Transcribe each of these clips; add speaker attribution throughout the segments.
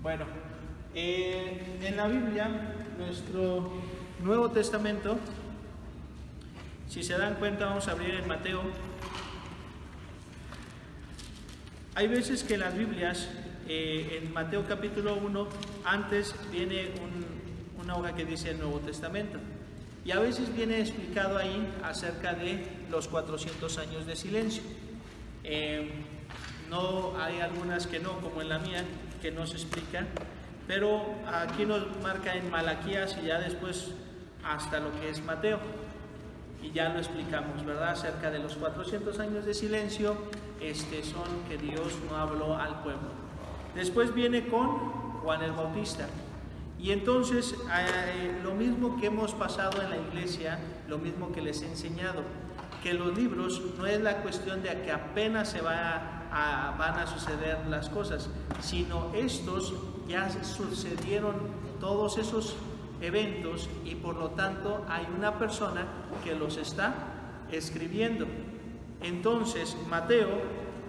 Speaker 1: Bueno, en la Biblia, nuestro Nuevo Testamento, si se dan cuenta, vamos a abrir en Mateo. Hay veces que en las Biblias, en Mateo capítulo 1, antes viene una hoja que dice el Nuevo Testamento. Y a veces viene explicado ahí acerca de los 400 años de silencio. No hay algunas que no, como en la mía, que no se explica, pero aquí nos marca en Malaquías y ya después hasta lo que es Mateo. Y ya lo explicamos, ¿verdad? Acerca de los 400 años de silencio, son que Dios no habló al pueblo. Después viene con Juan el Bautista. Y entonces, lo mismo que hemos pasado en la iglesia, lo mismo que les he enseñado, que los libros no es la cuestión de que apenas van a suceder las cosas, sino estos ya sucedieron todos esos eventos y por lo tanto hay una persona que los está escribiendo. Entonces, Mateo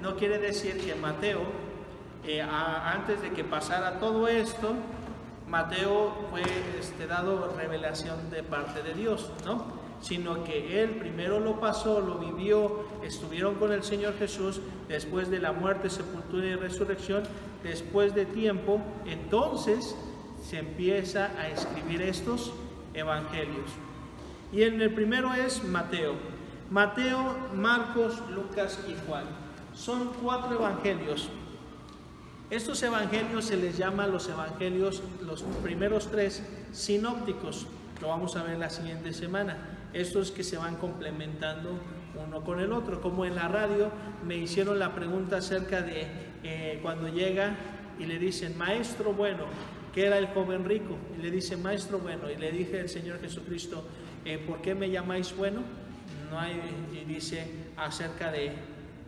Speaker 1: no quiere decir que Mateo, antes de que pasara todo esto, Mateo fue dado revelación de parte de Dios, ¿no? Sino que él primero lo pasó, lo vivió, estuvieron con el Señor Jesús, después de la muerte, sepultura y resurrección, después de tiempo, entonces se empieza a escribir estos evangelios. Y en el primero es Mateo. Mateo, Marcos, Lucas y Juan. Son 4 evangelios. Estos evangelios se les llama los evangelios, los primeros 3 sinópticos. Lo vamos a ver la siguiente semana. Estos que se van complementando uno con el otro. Como en la radio me hicieron la pregunta acerca de cuando llega y le dicen, maestro bueno, que era el joven rico, y le dice, maestro bueno, y le dije al Señor Jesucristo, ¿por qué me llamáis bueno? No hay, y dice acerca de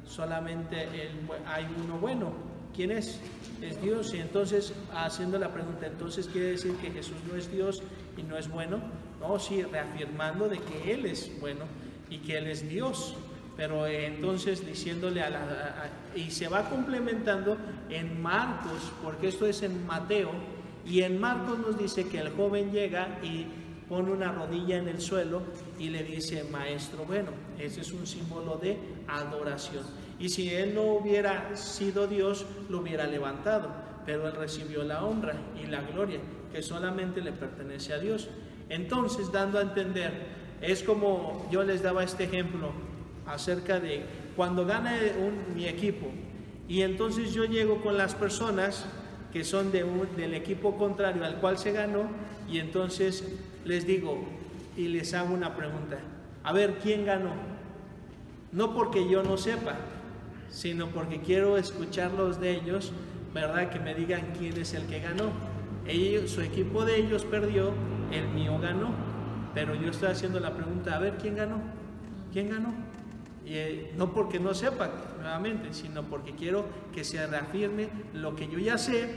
Speaker 1: solamente hay uno bueno. ¿Quién es? Es Dios. Y entonces, haciendo la pregunta, entonces quiere decir que Jesús no es Dios y no es bueno. No, sí, reafirmando de que Él es bueno y que Él es Dios. Pero entonces diciéndole y se va complementando en Marcos, porque esto es en Mateo, y en Marcos nos dice que el joven llega y pone una rodilla en el suelo y le dice, maestro bueno. Ese es un símbolo de adoración. Y si él no hubiera sido Dios, lo hubiera levantado, pero él recibió la honra y la gloria que solamente le pertenece a Dios. Entonces, dando a entender, es como yo les daba este ejemplo acerca de cuando gana mi equipo, y entonces yo llego con las personas que son del equipo contrario al cual se ganó, y entonces les digo y les hago una pregunta, a ver, ¿quién ganó? No porque yo no sepa, sino porque quiero escucharlos de ellos, ¿verdad? Que me digan quién es el que ganó. Su equipo de ellos perdió, el mío ganó, pero yo estoy haciendo la pregunta, a ver, ¿quién ganó? ¿Quién ganó? Y, no porque no sepa, nuevamente, sino porque quiero que se reafirme lo que yo ya sé,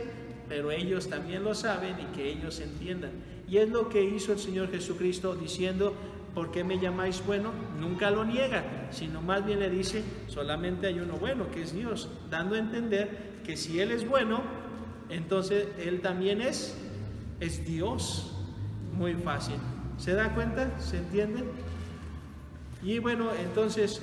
Speaker 1: pero ellos también lo saben y que ellos entiendan. Y es lo que hizo el Señor Jesucristo diciendo, ¿por qué me llamáis bueno? Nunca lo niega, sino más bien le dice, solamente hay uno bueno, que es Dios, dando a entender que si Él es bueno, entonces Él también es Dios. Muy fácil. ¿Se da cuenta? ¿Se entiende? Y bueno, entonces,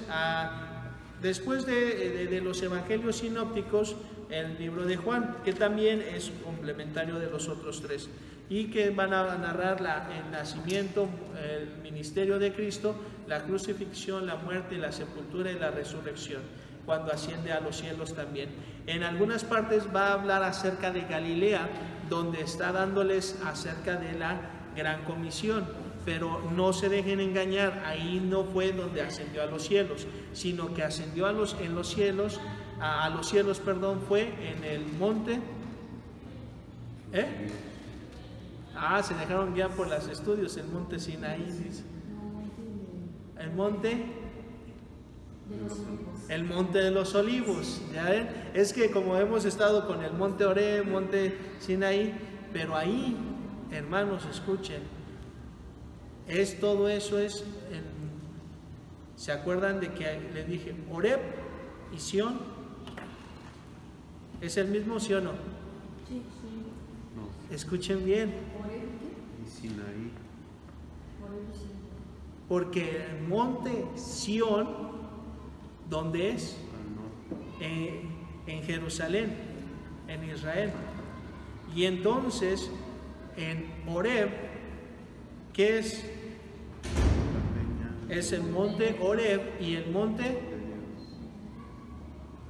Speaker 1: después de los evangelios sinópticos, el libro de Juan, que también es complementario de los otros 3, y que van a narrar el nacimiento, el ministerio de Cristo, la crucifixión, la muerte, la sepultura y la resurrección, cuando asciende a los cielos también. En algunas partes va a hablar acerca de Galilea, donde está dándoles acerca de la gran comisión, pero no se dejen engañar, ahí no fue donde ascendió a los cielos, sino que ascendió a los cielos, fue en el monte, Se dejaron guiar por los estudios, el monte Sinaí, dice. El monte de los olivos, ¿ya ven? Es que como hemos estado con el monte Oreb, monte Sinaí, pero ahí, hermanos, escuchen, todo eso es, ¿se acuerdan de que les dije Oreb y Sión? ¿Es el mismo, sí o no?
Speaker 2: Sí.
Speaker 3: No.
Speaker 1: Escuchen bien.
Speaker 3: Y Sinaí.
Speaker 1: Porque el monte Sión, ¿dónde es?
Speaker 3: Al norte.
Speaker 1: En Jerusalén, en Israel. Y entonces, en Oreb, ¿qué es? Es el monte Oreb y el monte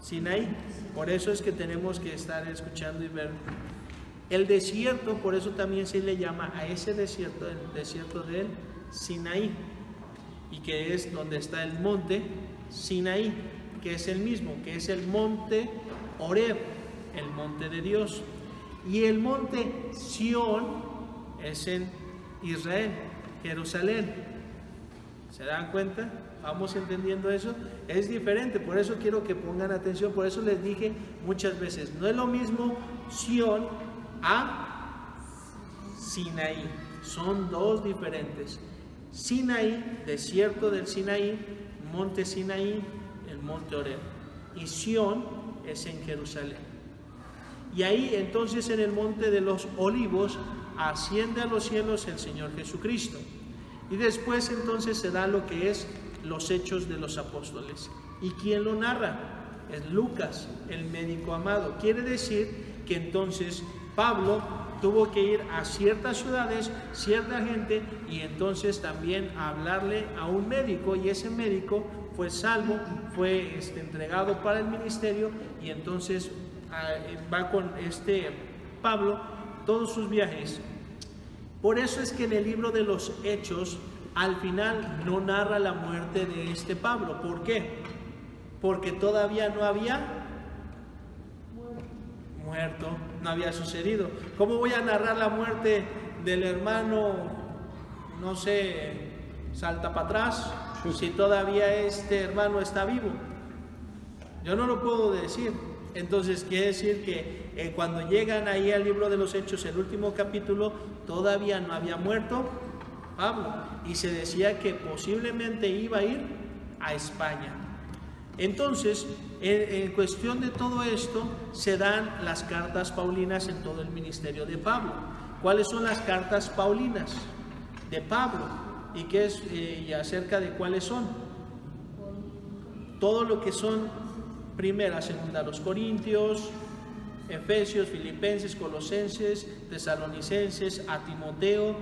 Speaker 1: Sinaí. Por eso es que tenemos que estar escuchando y ver. El desierto, por eso también se le llama a ese desierto, el desierto del Sinaí, y que es donde está el monte Sinaí, que es el mismo, que es el monte Oreb, el monte de Dios. Y el monte Sión es en Israel, Jerusalén. ¿Se dan cuenta? ¿Vamos entendiendo eso? Es diferente, por eso quiero que pongan atención, por eso les dije muchas veces, no es lo mismo Sión a Sinaí, son dos diferentes. Sinaí, desierto del Sinaí, monte Sinaí, el monte Oreb, y Sión es en Jerusalén. Y ahí entonces en el monte de los olivos asciende a los cielos el Señor Jesucristo. Y después entonces se da lo que es los Hechos de los Apóstoles. ¿Y quién lo narra? Es Lucas, el médico amado. Quiere decir que entonces Pablo tuvo que ir a ciertas ciudades, cierta gente, y entonces también a hablarle a un médico, y ese médico fue salvo, fue entregado para el ministerio, y entonces va con Pablo todos sus viajes. Por eso es que en el libro de los Hechos al final no narra la muerte de Pablo. ¿Por qué? Porque todavía no había muerto, no había sucedido. ¿Cómo voy a narrar la muerte del hermano, no sé, salta para atrás, si todavía este hermano está vivo? Yo no lo puedo decir. Entonces quiere decir que cuando llegan ahí al libro de los Hechos, el último capítulo, todavía no había muerto Pablo, y se decía que posiblemente iba a ir a España. Entonces, en cuestión de todo esto, se dan las cartas paulinas en todo el ministerio de Pablo. ¿Cuáles son las cartas paulinas de Pablo? ¿Y qué es, y acerca de cuáles son? Todo lo que son primera, segunda, los Corintios, Efesios, Filipenses, Colosenses, Tesalonicenses, a Timoteo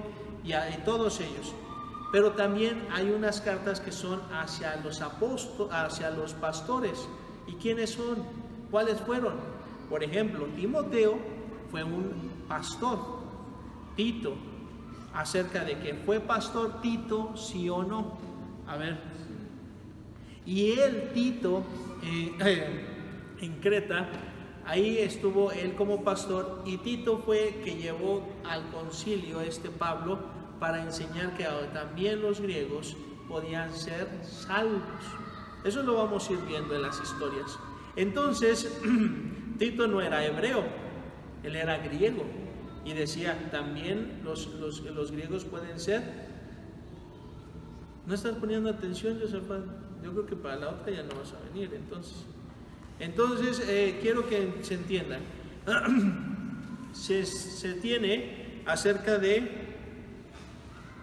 Speaker 1: y todos ellos. Pero también hay unas cartas que son hacia los apóstoles, hacia los pastores. ¿Y quiénes son? ¿Cuáles fueron? Por ejemplo, Timoteo fue un pastor. Tito, acerca de que fue pastor Tito, sí o no. A ver. Y él, Tito, en Creta, ahí estuvo él como pastor, y Tito fue que llevó al concilio Pablo para enseñar que también los griegos podían ser salvos. Eso lo vamos a ir viendo en las historias. Entonces, Tito no era hebreo, él era griego, y decía, también los griegos pueden ser. ¿No estás poniendo atención, Josafat? Yo creo que para la otra ya no vas a venir, entonces quiero que se entiendan. Se tiene acerca de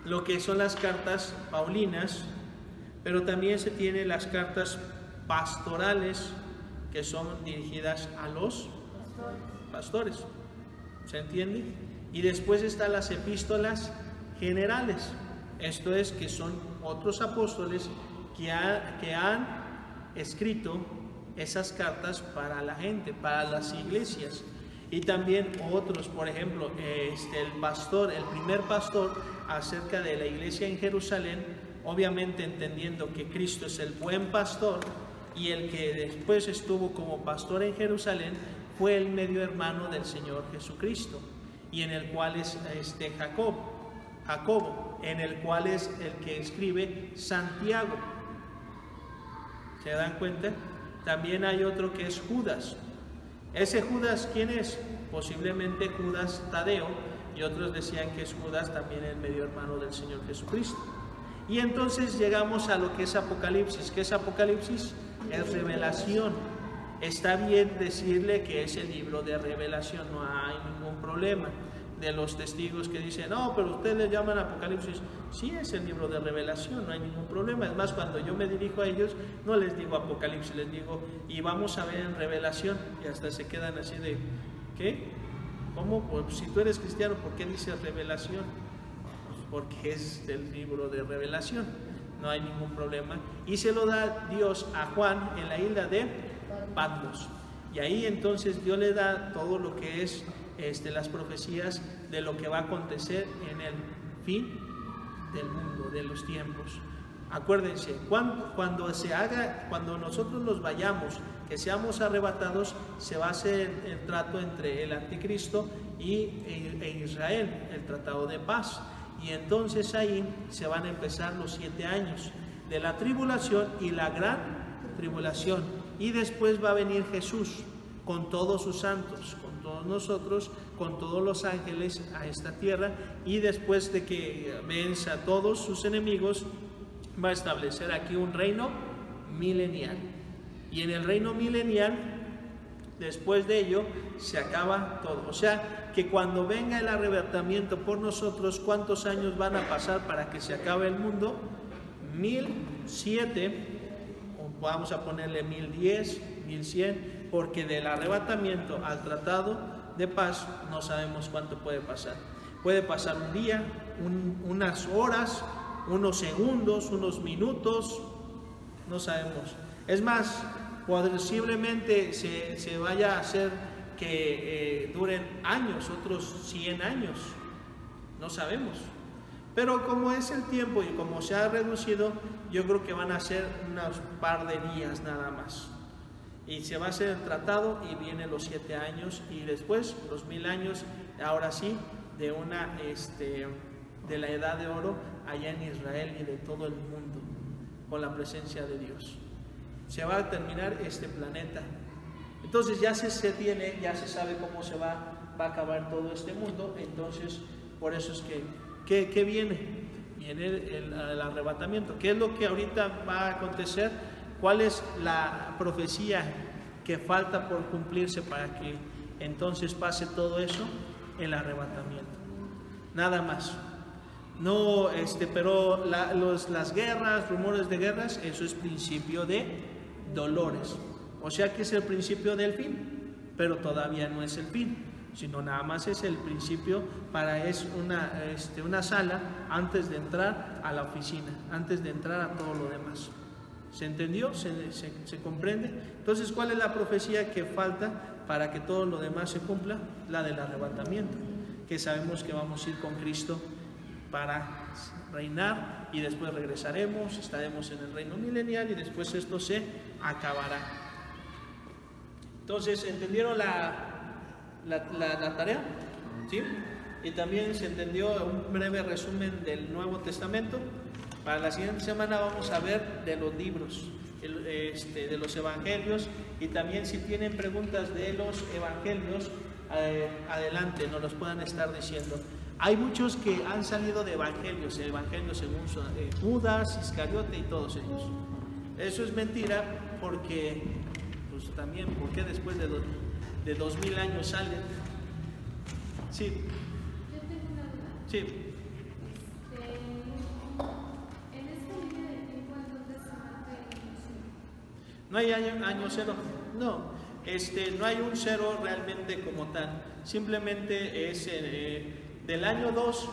Speaker 1: lo que son las cartas paulinas, pero también se tiene las cartas pastorales, que son dirigidas a los pastores. ¿Se entiende? Y después están las epístolas generales. Esto es que son otros apóstoles que han escrito esas cartas para la gente, para las iglesias. Y también otros, por ejemplo, el primer pastor acerca de la iglesia en Jerusalén, obviamente entendiendo que Cristo es el buen pastor, y el que después estuvo como pastor en Jerusalén fue el medio hermano del Señor Jesucristo. y en el cual es Jacobo, en el cual es el que escribe Santiago. ¿Se dan cuenta? También hay otro que es Judas. Ese Judas, ¿quién es? Posiblemente Judas Tadeo, y otros decían que es Judas también el medio hermano del Señor Jesucristo. Y entonces llegamos a lo que es Apocalipsis. ¿Qué es Apocalipsis? Es revelación. Está bien decirle que es el libro de revelación, no hay ningún problema. De los testigos que dicen, no, pero ustedes le llaman Apocalipsis, sí es el libro de revelación, no hay ningún problema. Es más, cuando yo me dirijo a ellos, no les digo Apocalipsis, les digo, y vamos a ver en revelación, y hasta se quedan así de, ¿qué? ¿Cómo? Pues si tú eres cristiano, ¿por qué dices revelación? Pues porque es el libro de revelación, no hay ningún problema. Y se lo da Dios a Juan en la isla de Patmos, y ahí entonces Dios le da todo lo que es las profecías de lo que va a acontecer en el fin del mundo, de los tiempos. Acuérdense, cuando nosotros nos vayamos, que seamos arrebatados, se va a hacer el trato entre el anticristo e Israel, el tratado de paz. Y entonces ahí se van a empezar los 7 años de la tribulación y la gran tribulación. Y después va a venir Jesús con todos sus santos, con todos nosotros, con todos los ángeles a esta tierra, y después de que venza a todos sus enemigos, va a establecer aquí un reino milenial. Y en el reino milenial, después de ello, se acaba todo. O sea, que cuando venga el arrebatamiento por nosotros, ¿cuántos años van a pasar para que se acabe el mundo? 1007, o vamos a ponerle 1010, 1100, porque del arrebatamiento al tratado de paz no sabemos cuánto puede pasar. Puede pasar un día, unas horas, unos segundos, unos minutos, no sabemos. Es más, posiblemente se vaya a hacer que duren años, otros 100 años, no sabemos. Pero como es el tiempo y como se ha reducido, yo creo que van a ser unos par de días nada más. Y se va a hacer el tratado y vienen los 7 años y después los 1000 años, ahora sí, de la edad de oro allá en Israel y de todo el mundo, con la presencia de Dios. Se va a terminar este planeta. Entonces ya se sabe cómo se va a acabar todo este mundo. Entonces, por eso es que viene el arrebatamiento. ¿Qué es lo que ahorita va a acontecer? ¿Cuál es la profecía que falta por cumplirse para que entonces pase todo eso? El arrebatamiento. Nada más. No, pero las guerras, rumores de guerras, eso es principio de dolores. O sea que es el principio del fin, pero todavía no es el fin, sino nada más es el principio es una sala antes de entrar a la oficina, antes de entrar a todo lo demás. ¿Se entendió? ¿Se comprende? Entonces, ¿cuál es la profecía que falta para que todo lo demás se cumpla? La del arrebatamiento, que sabemos que vamos a ir con Cristo para reinar y después regresaremos, estaremos en el reino milenial y después esto se acabará. Entonces, ¿entendieron la tarea? ¿Sí? Y también se entendió un breve resumen del Nuevo Testamento. Para la siguiente semana vamos a ver de los libros, de los evangelios, y también si tienen preguntas de los evangelios, adelante, nos los puedan estar diciendo. Hay muchos que han salido de evangelios según Judas, Iscariote y todos ellos. Eso es mentira porque, pues también, porque después de 2000 años salen. Sí.
Speaker 2: Yo tengo una duda.
Speaker 1: Sí.
Speaker 2: En esta línea de tiempo, ¿entonces se marca el año cero?
Speaker 1: No hay año cero, no. No hay un cero realmente como tal. Simplemente es del año 2.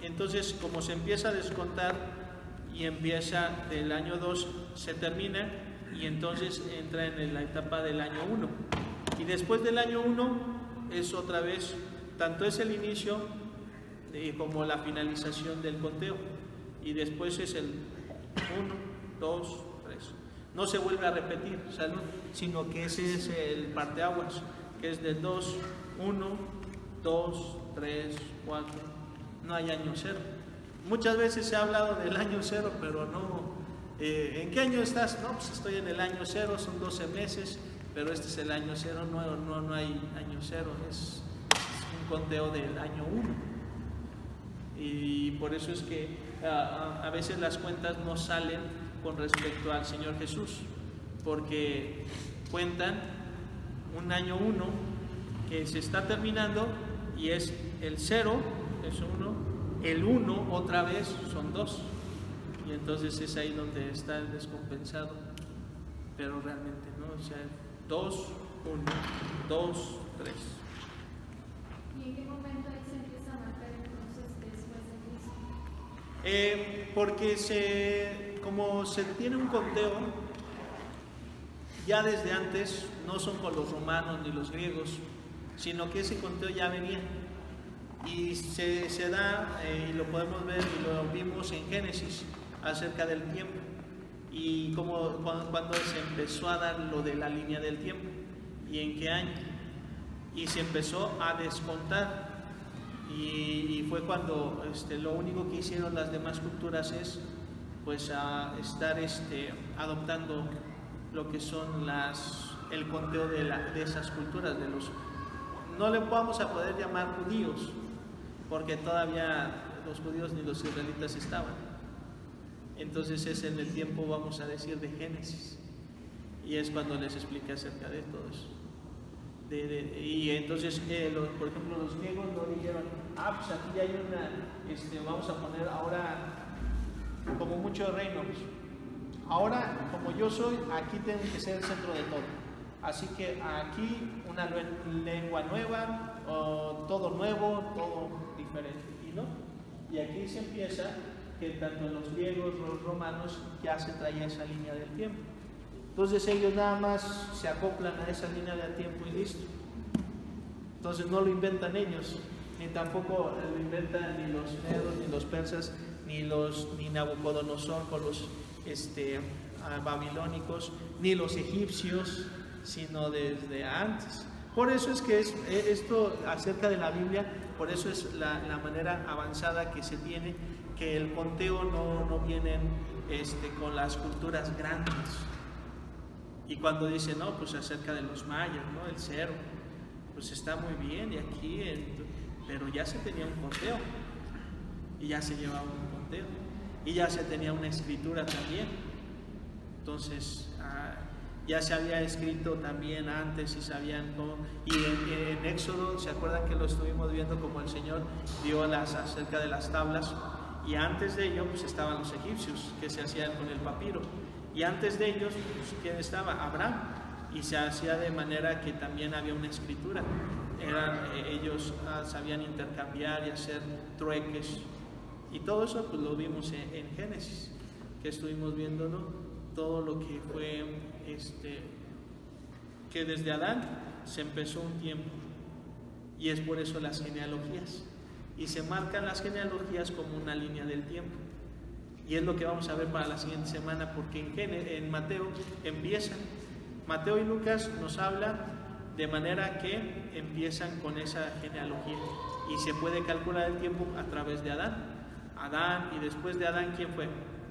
Speaker 1: Entonces, como se empieza a descontar y empieza del año 2, se termina y entonces entra en la etapa del año 1. Y después del año 1 es otra vez, tanto es el inicio como la finalización del conteo. Y después es el 1, 2, 3. No se vuelve a repetir, sino que ese es el parteaguas, que es del 2, 1, 2, 3, 4, no hay año cero. Muchas veces se ha hablado del año cero, pero no. ¿En qué año estás? No, pues estoy en el año cero, son 12 meses, pero este es el año cero, no hay año cero, es un conteo del año 1. Y por eso es que a veces las cuentas no salen con respecto al Señor Jesús, porque cuentan un año 1 que se está terminando y es el 0, es 1, el 1 otra vez son 2, y entonces es ahí donde está el descompensado, pero realmente no, o sea, 2, 1, 2, 3.
Speaker 2: ¿Y en qué momento ahí se empieza a marcar entonces después de Cristo?
Speaker 1: Porque como se tiene un conteo ya desde antes, no son con los romanos ni los griegos, sino que ese conteo ya venía. Y se da, y lo podemos ver y lo vimos en Génesis, acerca del tiempo. Y cuando se empezó a dar lo de la línea del tiempo, y en qué año. Y se empezó a descontar. Y fue cuando lo único que hicieron las demás culturas es pues a estar adoptando lo que son el conteo de esas culturas, no le vamos a poder llamar judíos, porque todavía los judíos ni los israelitas estaban. Entonces es en el tiempo, vamos a decir, de Génesis, y es cuando les expliqué acerca de todo eso. Y entonces, por ejemplo, los griegos no dijeron, pues aquí ya hay vamos a poner ahora como muchos reinos. Ahora, como yo soy, aquí tengo que ser el centro de todo. Así que aquí una lengua nueva, o todo nuevo, todo diferente. Y no. Y aquí se empieza que tanto los griegos, los romanos, ya se traía esa línea del tiempo. Entonces ellos nada más se acoplan a esa línea del tiempo y listo. Entonces no lo inventan ellos, ni tampoco lo inventan ni los medos, ni los persas, ni Nabucodonosor con los babilónicos, ni los egipcios, sino desde antes. Por eso es que esto acerca de la Biblia, por eso es la manera avanzada que se tiene, que el conteo no vienen con las culturas grandes. Y cuando dicen, no, pues acerca de los mayas, ¿no? El 0, pues está muy bien, y aquí, pero ya se tenía un conteo, y ya se llevaba un conteo, y ya se tenía una escritura también. Entonces, ya se había escrito también antes y sabían cómo. Y en Éxodo, ¿se acuerdan que lo estuvimos viendo como el Señor dio acerca de las tablas? Y antes de ello, pues estaban los egipcios, que se hacían con el papiro. Y antes de ellos, pues, ¿quién estaba? Abraham. Y se hacía de manera que también había una escritura. Ellos sabían intercambiar y hacer trueques. Y todo eso pues lo vimos en Génesis, que estuvimos viendo, ¿no? Todo lo que fue, que desde Adán se empezó un tiempo. Y es por eso las genealogías. Y se marcan las genealogías como una línea del tiempo. Y es lo que vamos a ver para la siguiente semana, porque en Mateo empiezan. Mateo y Lucas nos hablan de manera que empiezan con esa genealogía. Y se puede calcular el tiempo a través de Adán. Adán, y después de Adán, ¿quién fue?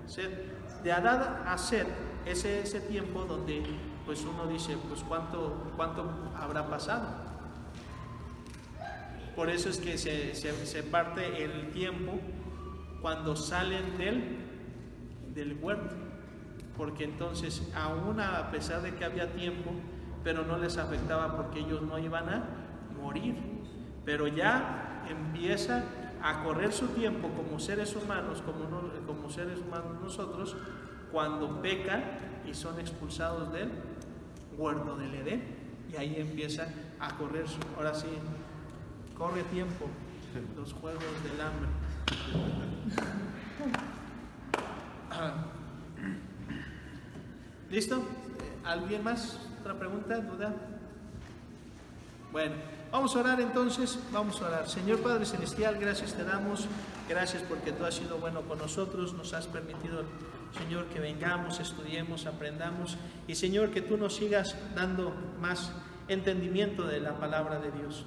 Speaker 1: Seth. De Adán a Seth, ese tiempo donde pues uno dice, pues ¿cuánto habrá pasado? Por eso es que se parte el tiempo cuando salen del huerto, porque entonces aún a pesar de que había tiempo, pero no les afectaba porque ellos no iban a morir, pero ya empieza a correr su tiempo como seres humanos, como seres humanos nosotros, cuando pecan y son expulsados del huerto del Edén, y ahí empieza a correr ahora sí, corre tiempo, los juegos del hambre. ¿Listo? ¿Alguien más? ¿Otra pregunta? ¿Duda? Bueno, vamos a orar entonces, vamos a orar. Señor Padre Celestial, gracias te damos, gracias porque tú has sido bueno con nosotros, nos has permitido, Señor, que vengamos, estudiemos, aprendamos, y Señor, que tú nos sigas dando más entendimiento de la palabra de Dios.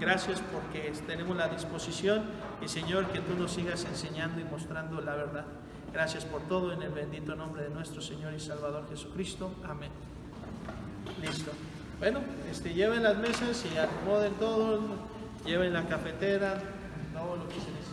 Speaker 1: Gracias porque tenemos la disposición y Señor, que tú nos sigas enseñando y mostrando la verdad. Gracias por todo en el bendito nombre de nuestro Señor y Salvador Jesucristo. Amén. Listo. Bueno, lleven las mesas y acomoden todo, lleven la cafetera, todo lo que se necesita.